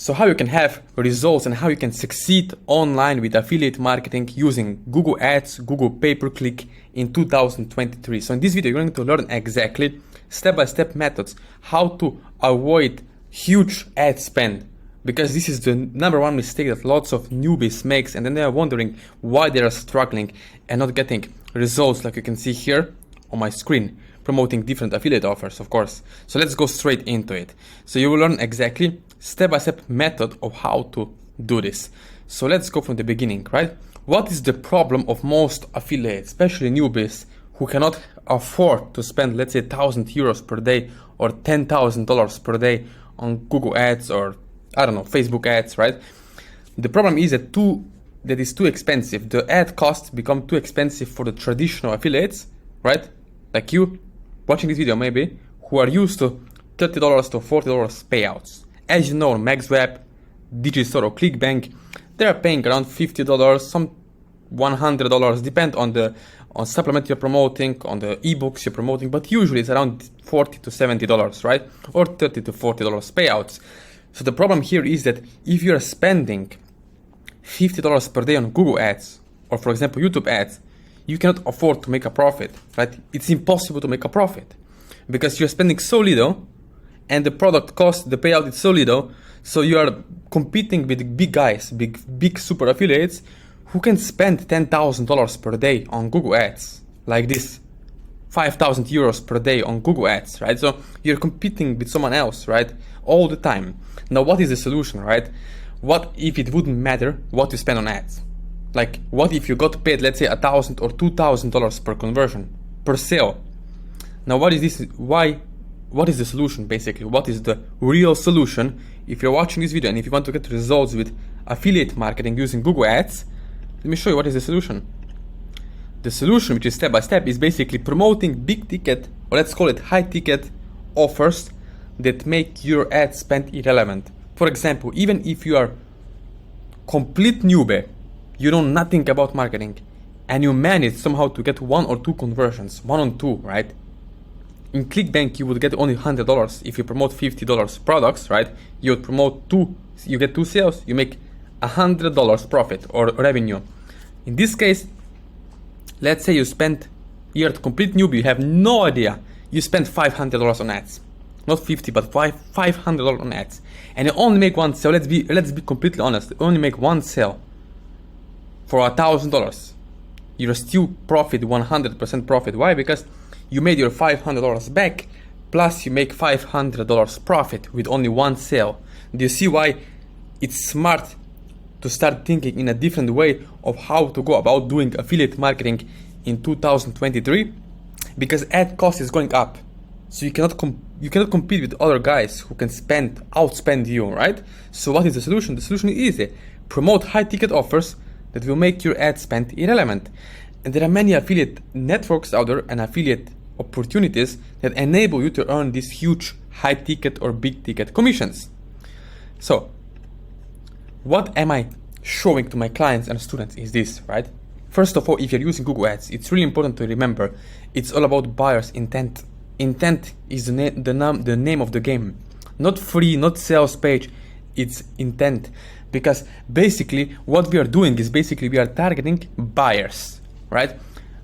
So how you can have results and how you can succeed online with affiliate marketing using Google Ads, Google pay-per-click in 2023. So in this video, you're going to learn exactly step-by-step methods how to avoid huge ad spend, because this is the number one mistake that lots of newbies makes, and then they are wondering why they are struggling and not getting results like you can see here on my screen, promoting different affiliate offers, of course. So let's go straight into it. So you will learn exactly step-by-step method of how to do this. So let's go from the beginning, right? What is the problem of most affiliates, especially newbies, who cannot afford to spend, let's say, €1,000 per day or $10,000 per day on Google Ads or, I don't know, Facebook ads, right? The problem is that is too expensive. The ad costs become too expensive for the traditional affiliates, right? Like you watching this video maybe, who are used to $30 to $40 payouts. As you know, MaxWeb, Digistore or ClickBank, they are paying around $50, some $100, depend on supplement you're promoting, on the ebooks you're promoting, but usually it's around $40 to $70, right? Or $30 to $40 payouts. So the problem here is that if you're spending $50 per day on Google Ads, or for example YouTube ads, you cannot afford to make a profit, right? It's impossible to make a profit because you're spending so little and the product cost, the payout is so little, so you are competing with big guys, big super affiliates who can spend $10,000 per day on Google Ads, like this, €5,000 per day on Google Ads, right? So you're competing with someone else, right? All the time. Now, what is the solution, right? What if it wouldn't matter what you spend on ads? Like, what if you got paid, let's say, $1,000 or $2,000 per conversion, per sale? Now, what is this? What is the solution, basically? What is the real solution? If you're watching this video and if you want to get results with affiliate marketing using Google Ads, let me show you what is the solution. The solution, which is step by step, is basically promoting big ticket, or let's call it high ticket offers that make your ad spend irrelevant. For example, even if you are complete newbie, you know nothing about marketing, and you manage somehow to get 1 or 2 conversions, 1 on 2, right? In ClickBank, you would get only $100 if you promote $50 products, right? You would promote 2, you get 2 sales, you make $100 profit or revenue. In this case, let's say you're a complete newbie, you have no idea, you spend $500 on ads. Not 50, but $500 on ads. And you only make one sale, let's be completely honest, you only make one sale for $1,000. You still profit 100% profit. Why? Because you made your $500 back, plus you make $500 profit with only one sale. Do you see why it's smart to start thinking in a different way of how to go about doing affiliate marketing in 2023? Because ad cost is going up. So you cannot compete with other guys who can outspend you, right? So what is the solution? The solution is easy. Promote high ticket offers that will make your ad spend irrelevant. And there are many affiliate networks out there and affiliate opportunities that enable you to earn these huge high ticket or big ticket commissions. So what am I showing to my clients and students is this, right? First of all, if you're using Google Ads, it's really important to remember it's all about buyer's intent. Intent is the name of the game. Not free, not sales page, it's intent. Because basically what we are doing is we are targeting buyers, right?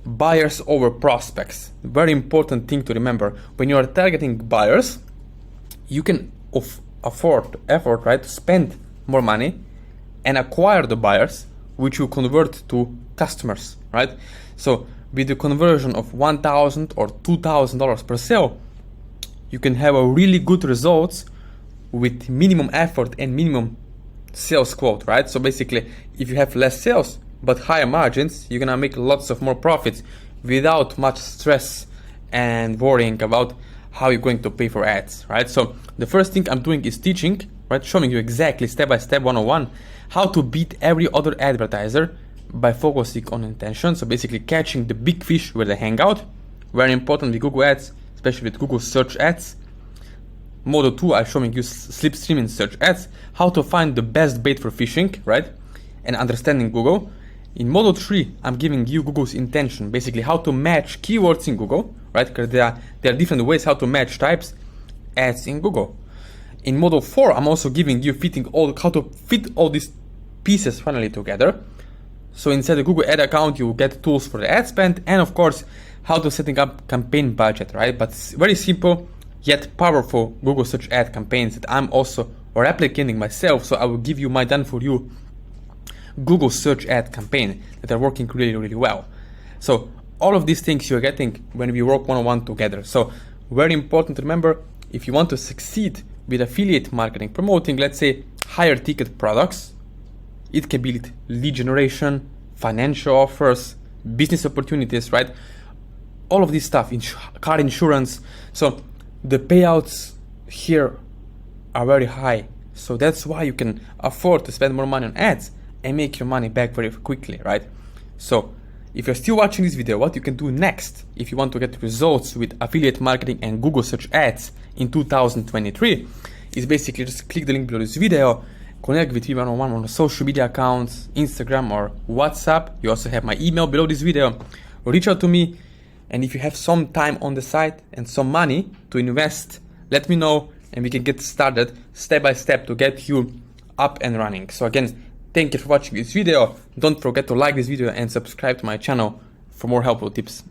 Buyers over prospects. Very important thing to remember. When you are targeting buyers, you can afford, right, to spend more money and acquire the buyers, which you convert to customers, right? So with the conversion of $1,000 or $2,000 per sale, you can have a really good results with minimum effort and minimum sales quote, right? So basically, if you have less sales but higher margins, you're gonna make lots of more profits without much stress and worrying about how you're going to pay for ads, right? So the first thing I'm doing is teaching, right? Showing you exactly step by step 101 how to beat every other advertiser by focusing on intention. So basically catching the big fish where they hang out. Very important with Google Ads, especially with Google search ads. Model 2, I'm showing you slipstreaming search ads, how to find the best bait for fishing, right? And understanding Google. In Model 3, I'm giving you Google's intention, basically how to match keywords in Google, right? Because there are different ways how to match types ads in Google. In module 4, I'm also giving you how to fit all these pieces finally together. So inside the Google Ad account, you will get tools for the ad spend and of course, how to setting up campaign budget, right? But it's very simple yet powerful Google search ad campaigns that I'm also replicating myself. So I will give you my done for you Google search ad campaign that are working really, really well. So all of these things you're getting when we work one-on-one together. So very important to remember, if you want to succeed with affiliate marketing, promoting, let's say, higher ticket products, it can be lead generation, financial offers, business opportunities, right? All of this stuff, car insurance. So the payouts here are very high. So that's why you can afford to spend more money on ads and make your money back very quickly, right? So if you're still watching this video, what you can do next if you want to get results with affiliate marketing and Google search ads in 2023 is basically just click the link below this video, connect with me one-on-one on the social media accounts, Instagram or WhatsApp. You also have my email below this video. Reach out to me, and if you have some time on the side and some money to invest, let me know and we can get started step by step to get you up and running. So again, thank you for watching this video. Don't forget to like this video and subscribe to my channel for more helpful tips.